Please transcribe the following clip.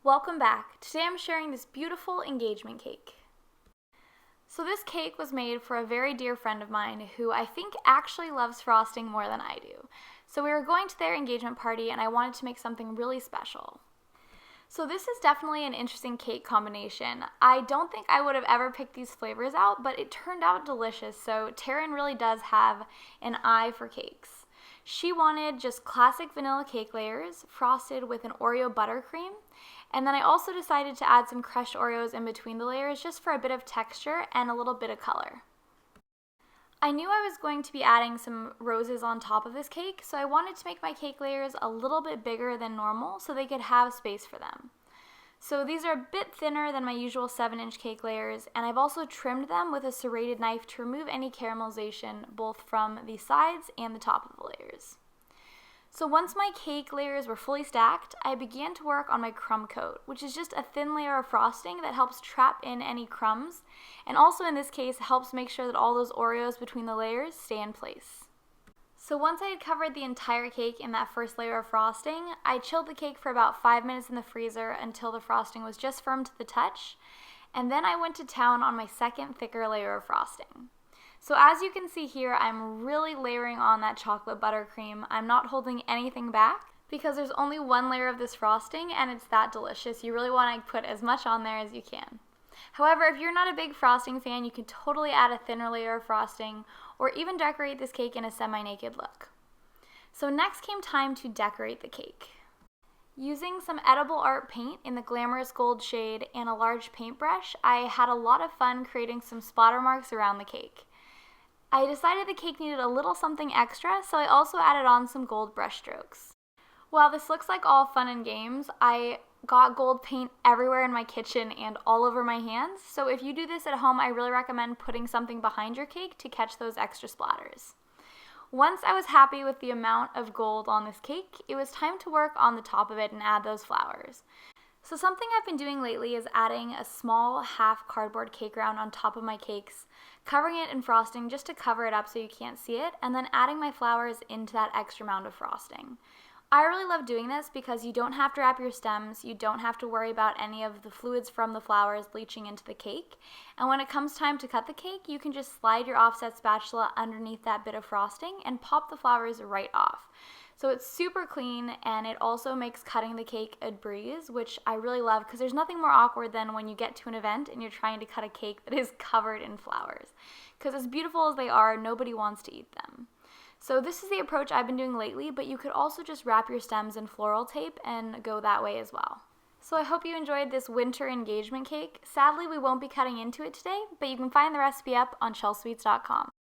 Welcome back. Today I'm sharing this beautiful engagement cake. So this cake was made for a very dear friend of mine who I think actually loves frosting more than I do. So we were going to their engagement party and I wanted to make something really special. So this is definitely an interesting cake combination. I don't think I would have ever picked these flavors out, but it turned out delicious, so Taryn really does have an eye for cakes. She wanted just classic vanilla cake layers frosted with an Oreo buttercream, and then I also decided to add some crushed Oreos in between the layers just for a bit of texture and a little bit of color. I knew I was going to be adding some roses on top of this cake, so I wanted to make my cake layers a little bit bigger than normal so they could have space for them. So these are a bit thinner than my usual 7-inch cake layers, and I've also trimmed them with a serrated knife to remove any caramelization both from the sides and the top of the layers. So once my cake layers were fully stacked, I began to work on my crumb coat, which is just a thin layer of frosting that helps trap in any crumbs, and also in this case helps make sure that all those Oreos between the layers stay in place. So once I had covered the entire cake in that first layer of frosting, I chilled the cake for about 5 minutes in the freezer until the frosting was just firm to the touch, and then I went to town on my second thicker layer of frosting. So as you can see here, I'm really layering on that chocolate buttercream. I'm not holding anything back because there's only one layer of this frosting and it's that delicious. You really want to put as much on there as you can. However, if you're not a big frosting fan, you can totally add a thinner layer of frosting or even decorate this cake in a semi-naked look. So next came time to decorate the cake. Using some edible art paint in the glamorous gold shade and a large paintbrush, I had a lot of fun creating some splatter marks around the cake. I decided the cake needed a little something extra, so I also added on some gold brush strokes. While this looks like all fun and games, I got gold paint everywhere in my kitchen and all over my hands, so if you do this at home, I really recommend putting something behind your cake to catch those extra splatters. Once I was happy with the amount of gold on this cake, it was time to work on the top of it and add those flowers. So something I've been doing lately is adding a small half cardboard cake round on top of my cakes, covering it in frosting just to cover it up so you can't see it, and then adding my flowers into that extra amount of frosting. I really love doing this because you don't have to wrap your stems, you don't have to worry about any of the fluids from the flowers leaching into the cake, and when it comes time to cut the cake, you can just slide your offset spatula underneath that bit of frosting and pop the flowers right off. So it's super clean, and it also makes cutting the cake a breeze, which I really love because there's nothing more awkward than when you get to an event and you're trying to cut a cake that is covered in flowers. Because as beautiful as they are, nobody wants to eat them. So this is the approach I've been doing lately, but you could also just wrap your stems in floral tape and go that way as well. So I hope you enjoyed this winter engagement cake. Sadly, we won't be cutting into it today, but you can find the recipe up on Chelsweets.com.